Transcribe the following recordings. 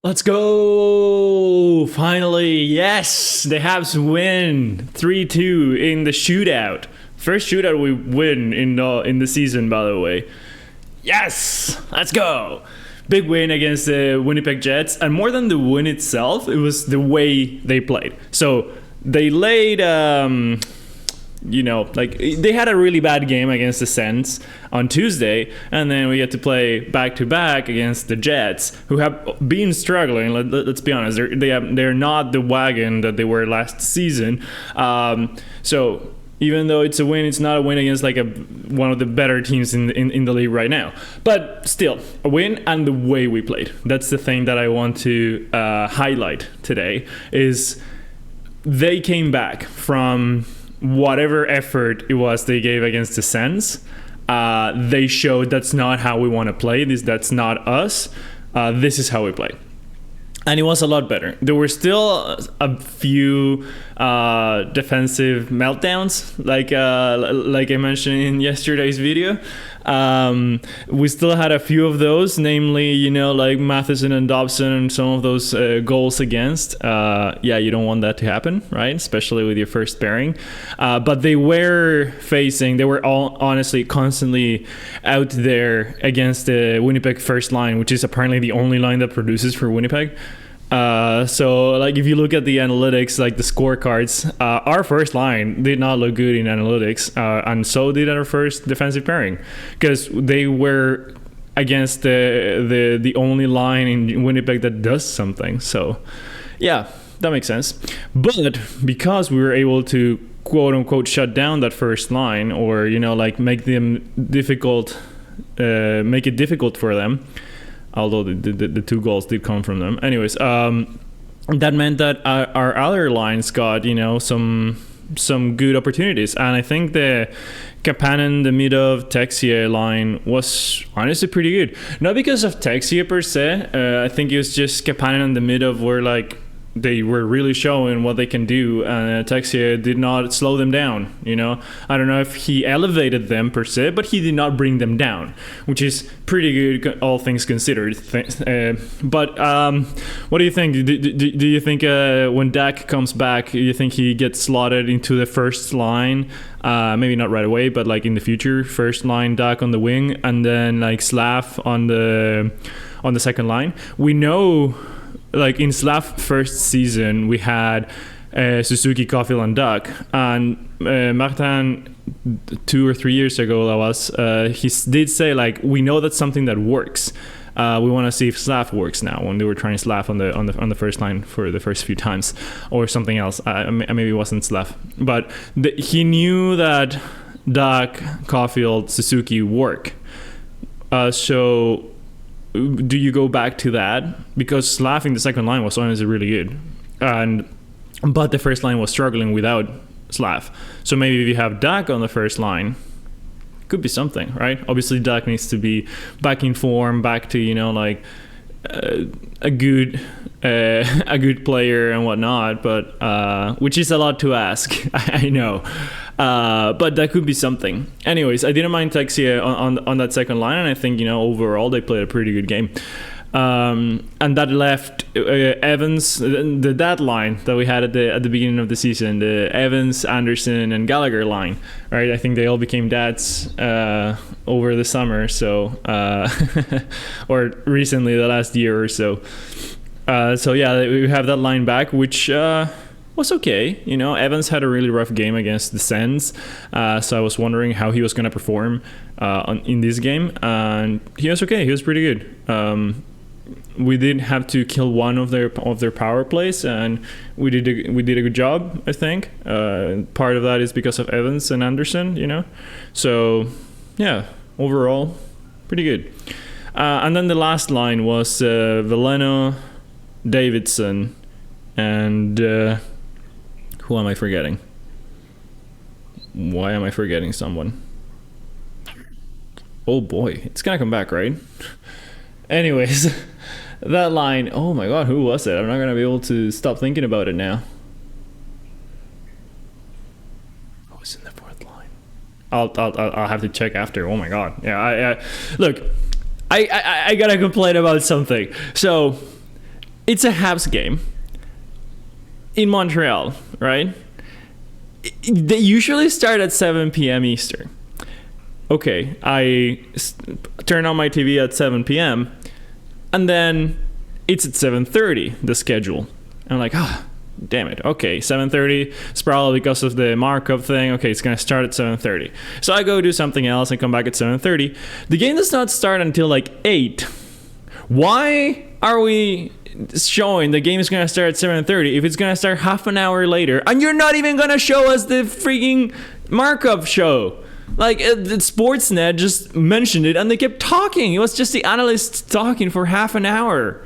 Let's go! Finally, yes! The Habs win 3-2 in the shootout. First shootout we win in the season, by the way. Yes! Let's go! Big win against the Winnipeg Jets, and more than the win itself, it was the way they played. So they laid they had a really bad game against the Sens on Tuesday, and then we get to play back-to-back against the Jets, who have been struggling. Let's be honest, they're not the wagon that they were last season. So even though it's a win, it's not a win against one of the better teams in the league right now. But still, a win, and the way we played. That's the thing that I want to highlight today, is they came back from whatever effort it was they gave against the Sens. They showed that's not how we want to play. That's not us. This is how we play. And it was a lot better. There were still a few defensive meltdowns, like I mentioned in yesterday's video. We still had a few of those, namely, like Matheson and Dobson and some of those goals against. You don't want that to happen, right? Especially with your first pairing. But they were all honestly constantly out there against the Winnipeg first line, which is apparently the only line that produces for Winnipeg. So if you look at the analytics, like the scorecards, our first line did not look good in analytics, and so did our first defensive pairing, because they were against the only line in Winnipeg that does something. So yeah, that makes sense. But because we were able to quote unquote shut down that first line, or make it difficult for them, although the two goals did come from them. Anyways, that meant that our other lines got, some good opportunities. And I think the Kapanen, the Midov, Texier line was honestly pretty good. Not because of Texier per se. I think it was just Kapanen and the Midov were they were really showing what they can do, and Texier did not slow them down. I don't know if he elevated them per se, but he did not bring them down, which is pretty good, all things considered. But what do you think? Do you think when Dak comes back, do you think he gets slotted into the first line? Maybe not right away, but in the future, first line Dak on the wing, and then Slav on the second line. We know. In Slav's first season, we had Suzuki, Caulfield, and Duck. And Martin, 2 or 3 years ago, he did say, we know that's something that works. We want to see if Slav works now, when they were trying Slav on the first line for the first few times, or something else. Maybe it wasn't Slav. But he knew that Duck, Caulfield, Suzuki work. So do you go back to that? Because Slav in the second line was honestly really good, but the first line was struggling without Slav. So maybe if you have Dak on the first line, could be something, right? Obviously Dak needs to be back in form, back to a good player and whatnot, but which is a lot to ask. I know. But that could be something. Anyways, I didn't mind Texier on that second line, and I think overall they played a pretty good game. And that left Evans, that line that we had at the beginning of the season, the Evans, Anderson, and Gallagher line, right? I think they all became dads over the summer, so or recently, the last year or so. So yeah, we have that line back, which was okay. Evans had a really rough game against the Sens, so I was wondering how he was going to perform in this game, and he was okay. He was pretty good. We did have to kill one of their power plays, and we did a good job, I think. Part of that is because of Evans and Anderson, So yeah, overall, pretty good. And then the last line was Veleno, Davidson, and who am I forgetting? Why am I forgetting someone? Oh boy, it's gonna come back, right? Anyways, that line, oh my god, who was it? I'm not gonna be able to stop thinking about it now. Who was in the fourth line? I'll have to check after. Oh my god. Yeah, look, I gotta complain about something. So it's a Habs game in Montreal, right? They usually start at 7 p.m. Eastern. Okay, I turn on my TV at 7 p.m. and then it's at 7:30, the schedule. I'm like, damn it. Okay, 7:30. It's probably because of the markup thing. Okay, it's gonna start at 7:30. So I go do something else and come back at 7:30. The game does not start until like 8. Why are we showing the game is gonna start at 7:30 if it's gonna start half an hour later, and you're not even gonna show us the freaking markup show? Like, the Sportsnet just mentioned it and they kept talking. It was just the analysts talking for half an hour.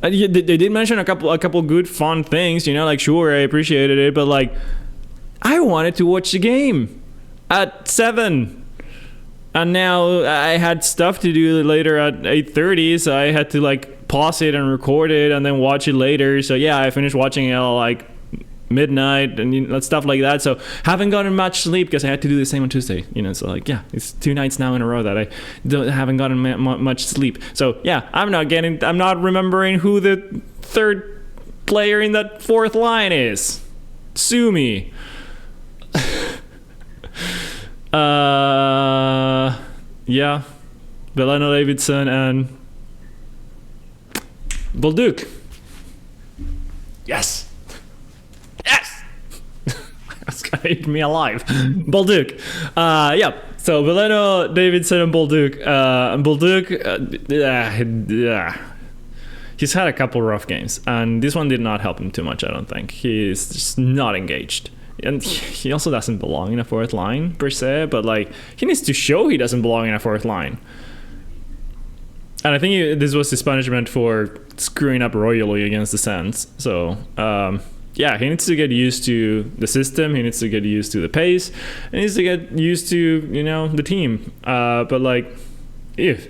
And they did mention a couple good fun things, you know, like, sure, I appreciated it, but like, I wanted to watch the game at 7. And now I had stuff to do later at 8:30, so I had to like pause it and record it and then watch it later. So yeah, I finished watching it like midnight and stuff like that. So haven't gotten much sleep because I had to do the same on Tuesday, you know. So like, yeah, it's 2 nights now in a row that I haven't gotten much sleep. So yeah, I'm not remembering who the third player in that fourth line is. Sue me. Yeah, Veleno Davidson and Bolduc. Yes. That's gonna eat me alive. Bolduc. Yeah. So Veleno, Davidson, and Bolduc. He's had a couple rough games, and this one did not help him too much. I don't think he's just not engaged, and he also doesn't belong in a fourth line per se. But like, he needs to show he doesn't belong in a fourth line. And I think this was his punishment for screwing up royally against the Sens. So. Yeah, he needs to get used to the system. He needs to get used to the pace. He needs to get used to, you know, the team. But like, if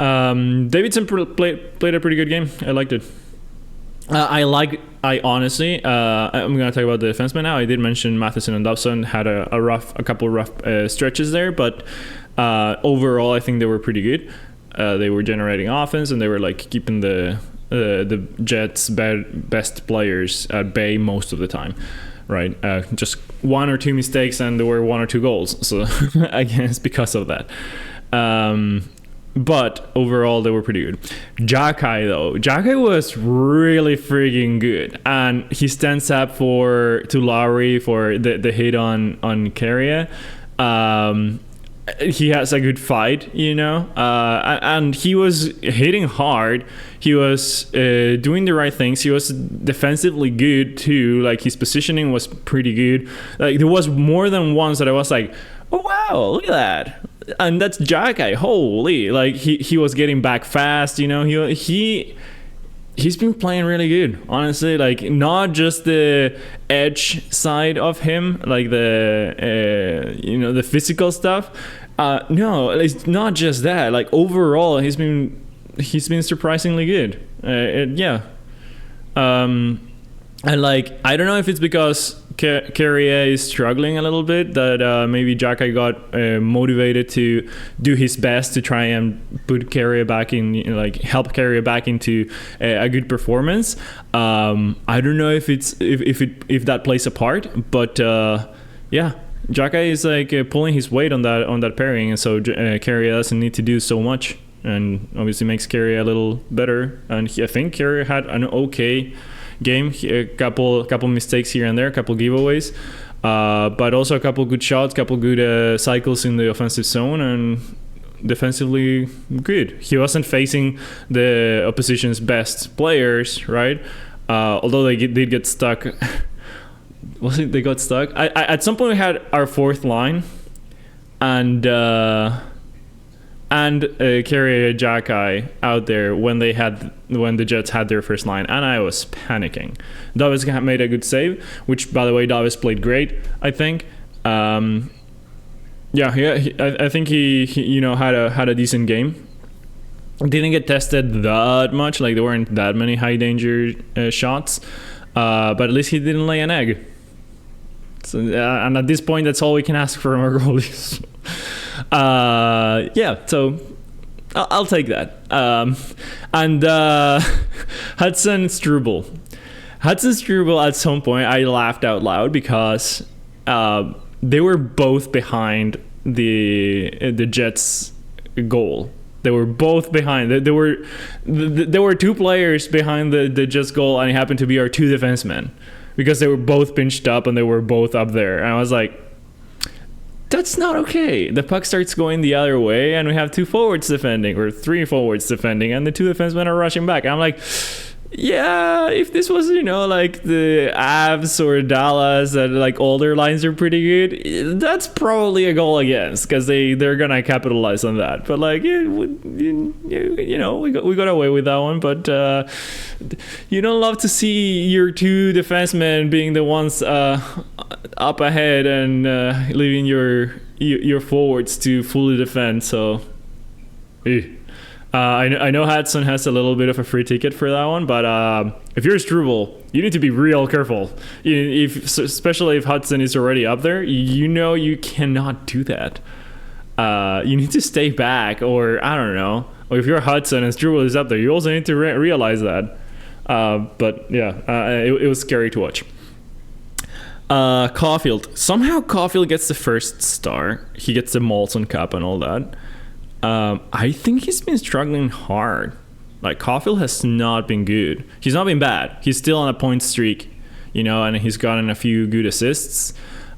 Davidson played a pretty good game. I liked it. I honestly, I'm gonna talk about the defensemen now. I did mention Matheson and Dobson had a couple rough stretches there, but overall, I think they were pretty good. They were generating offense and they were like keeping the Jets' best players at bay most of the time, right? Just 1 or 2 mistakes and there were 1 or 2 goals. So I guess because of that. But overall, they were pretty good. Jakai, though. Jakai was really freaking good. And he stands up to Lowry for the hit on Carrier. He has a good fight, you know, and he was hitting hard. He was doing the right things. He was defensively good too. Like, his positioning was pretty good. Like, there was more than once that I was like, oh wow, look at that. And that's Jakai. Holy, like he was getting back fast, you know. He's been playing really good, honestly. Like, not just the edge side of him, like the you know, the physical stuff. No, it's not just that. Like, overall, he's been surprisingly good. Yeah. And like, I don't know if it's because Carrier is struggling a little bit, that maybe Jakai got motivated to do his best to try and put Carrier back in, you know, like help Carrier back into a good performance. I don't know if that plays a part, but yeah, Jakai is like pulling his weight on that pairing, and so Carrier doesn't need to do so much, and obviously makes Carrier a little better. And I think Carrier had an okay game, a couple mistakes here and there, a couple giveaways, but also a couple good shots, couple good cycles in the offensive zone, and defensively good. He wasn't facing the opposition's best players, right? Although they did get stuck. Was it they got stuck? I at some point we had our fourth line, and Carrier Jakai out there when the Jets had their first line, and I was panicking. Davis made a good save, which, by the way, Davis played great, I think. I think he you know, had a decent game. Didn't get tested that much, like there weren't that many high danger shots, but at least he didn't lay an egg. So, and at this point, that's all we can ask from our goalies. Yeah, so I'll take that. And Hudson Struble. Hudson Struble, at some point, I laughed out loud because they were both behind the Jets' goal. They were both behind. There were two players behind the Jets' goal, and it happened to be our two defensemen because they were both pinched up and they were both up there. And I was like, that's not okay. The puck starts going the other way, and we have two forwards defending, or three forwards defending, and the two defensemen are rushing back. And I'm like, yeah, if this was, like the Avs or Dallas, that like all their lines are pretty good, that's probably a goal against, because they're gonna capitalize on that. But like, yeah, we got away with that one. But you don't love to see your two defensemen being the ones up ahead and leaving your forwards to fully defend. So. I know Hudson has a little bit of a free ticket for that one, but if you're Struble, you need to be real careful. Especially if Hudson is already up there, you cannot do that. You need to stay back, or I don't know. Or if you're Hudson and Struble is up there, you also need to realize that. But yeah, it was scary to watch. Caulfield. Somehow Caulfield gets the first star. He gets the Molson Cup and all that. I think he's been struggling hard. Like, Caulfield has not been good. He's not been bad. He's still on a point streak, and he's gotten a few good assists.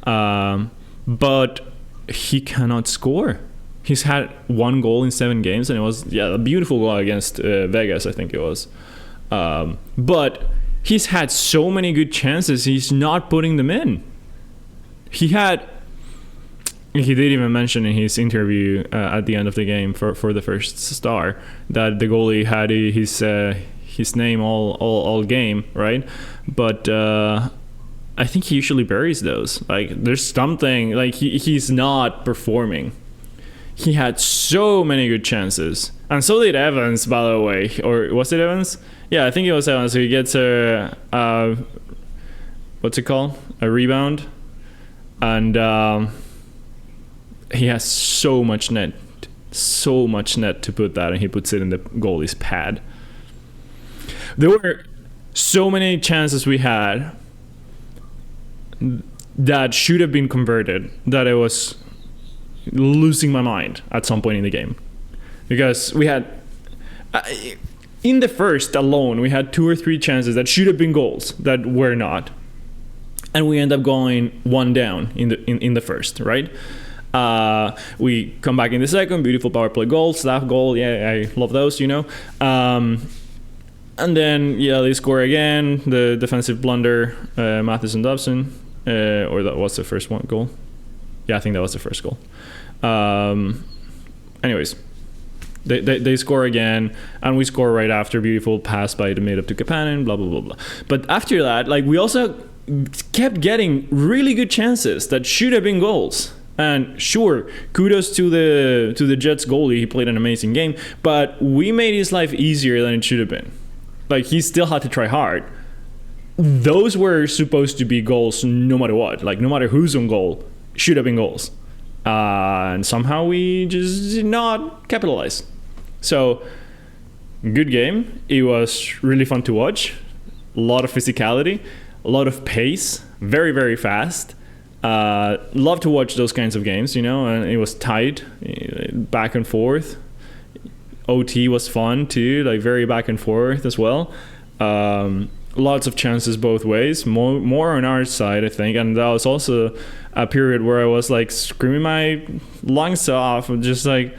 But he cannot score. He's had 1 goal in 7 games, and it was, a beautiful goal against Vegas, I think it was. But he's had so many good chances, he's not putting them in. He did even mention in his interview at the end of the game for the first star that the goalie had his name all game, right? But I think he usually buries those. Like, there's something, like he's not performing. He had so many good chances, and so did Evans, by the way. Or was it Evans? Yeah, I think it was Evans. So he gets a what's it called? A rebound, and he has so much net to put that, and he puts it in the goalie's pad. There were so many chances we had that should have been converted that I was losing my mind at some point in the game, because we had in the first alone we had 2 or 3 chances that should have been goals that were not, and we end up going 1 down in the first, right? We come back in the second, beautiful power play goal, staff goal, I love those, and then they score again, the defensive blunder, Matheson Dobson, or that was the first one goal. I think that was the first goal. Anyways, they score again, and we score right after, beautiful pass by the mid up to Kapanen, blah blah blah blah. But after that, like, we also kept getting really good chances that should have been goals. And sure, kudos to the Jets goalie. He played an amazing game, but we made his life easier than it should have been. Like, he still had to try hard. Those were supposed to be goals no matter what. Like, no matter who's on goal, should have been goals. And somehow we just did not capitalize. So, good game. It was really fun to watch. A lot of physicality, a lot of pace, very, very fast. Love to watch those kinds of games, and it was tight, back and forth. OT was fun too, like very back and forth as well. Lots of chances both ways, more on our side, I think. And that was also a period where I was like screaming my lungs off, just like,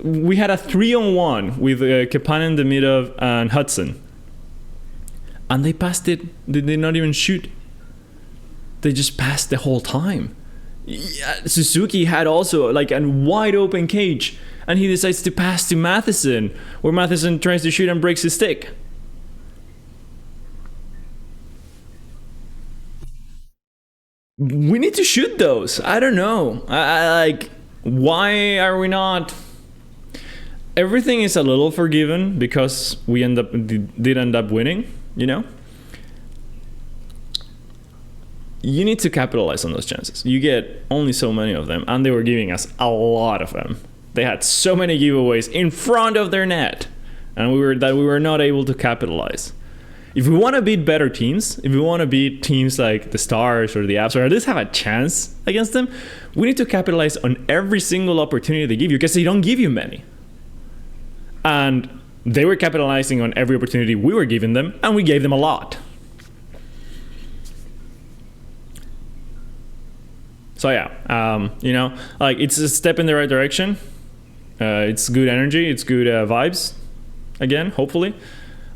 we had a 3-on-1 with Kapanen, Demidov, and Hudson, and they passed it. They did not even shoot. They just passed the whole time. Suzuki had also like a wide open cage, and he decides to pass to Matheson, where Matheson tries to shoot and breaks his stick. We need to shoot those. I don't know. I like, why are we not? Everything is a little forgiven because we did end up winning, You need to capitalize on those chances. You get only so many of them, and they were giving us a lot of them. They had so many giveaways in front of their net. and we were not able to capitalize. If we want to beat better teams, if we want to beat teams like the Stars or the Avs, or at least have a chance against them, we need to capitalize on every single opportunity they give you, because they don't give you many. And they were capitalizing on every opportunity we were giving them, and we gave them a lot. So yeah, you know, like, it's a step in the right direction. It's good energy, it's good vibes, again, hopefully.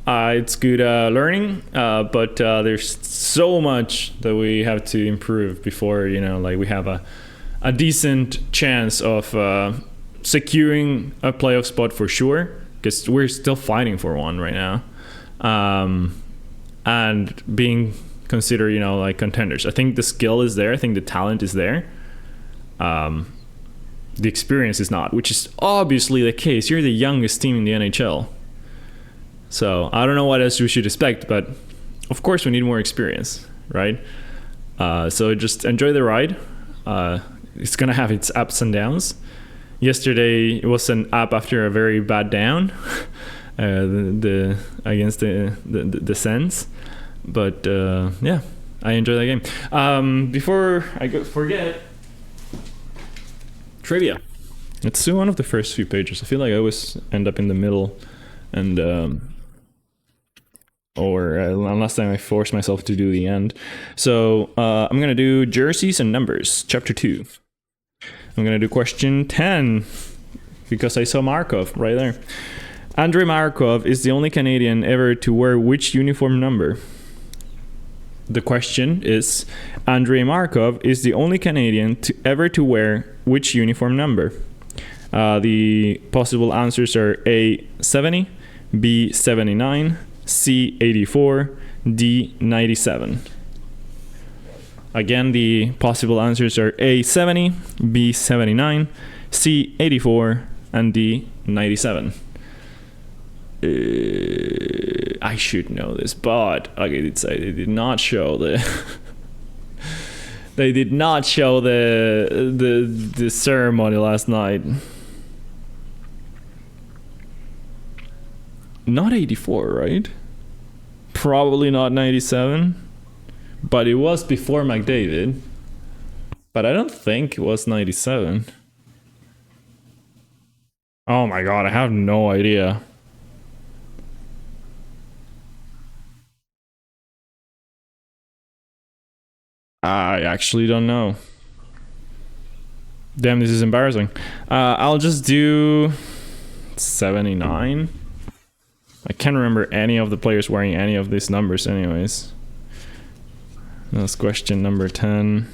It's good learning, but there's so much that we have to improve before, you know, like, we have a decent chance of securing a playoff spot for sure, because we're still fighting for one right now, and being considered, you know, like, contenders. I think the skill is there. I think the talent is there. The experience is not, which is obviously the case. You're the youngest team in the NHL. So I don't know what else we should expect, but of course we need more experience, right? So just enjoy the ride. It's gonna have its ups and downs. Yesterday it was an up after a very bad down, against the Sens. But yeah, I enjoy that game. Before I forget, trivia. Let's do one of the first few pages. I feel like I always end up in the middle, and last time I forced myself to do the end. So I'm gonna do jerseys and numbers, chapter 2. I'm gonna do question 10 because I saw Markov right there. Andrei Markov is the only Canadian ever to wear which uniform number? The question is, Andrei Markov is the only Canadian ever to wear which uniform number? The possible answers are A, 70, B, 79, C, 84, D, 97. Again, the possible answers are A, 70, B, 79, C, 84, and D, 97. I should know this, but okay, they did not show the they did not show the ceremony last night. Not 84, right? Probably not 97, but it was before McDavid. But I don't think it was 97. Oh my god, I have no idea. I actually don't know. Damn, this is embarrassing. I'll just do 79. I can't remember any of the players wearing any of these numbers anyways. That's question number 10.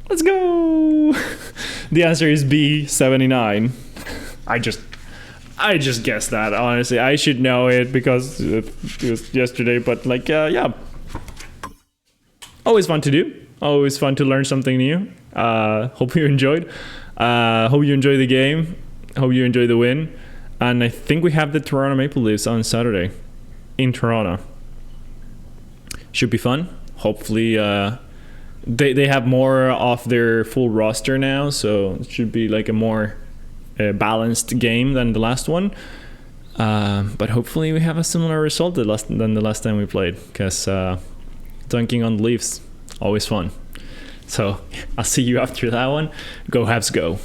Let's go! The answer is B, 79. I just guessed that, honestly. I should know it because it was yesterday, but like, yeah. Always fun to do. Always fun to learn something new. Hope you enjoyed. Hope you enjoy the game. Hope you enjoy the win. And I think we have the Toronto Maple Leafs on Saturday in Toronto. Should be fun. Hopefully they have more of their full roster now, so it should be like a more balanced game than the last one. But hopefully we have a similar result than the last time we played, because dunking on the Leafs, always fun. So I'll see you after that one. Go Habs go.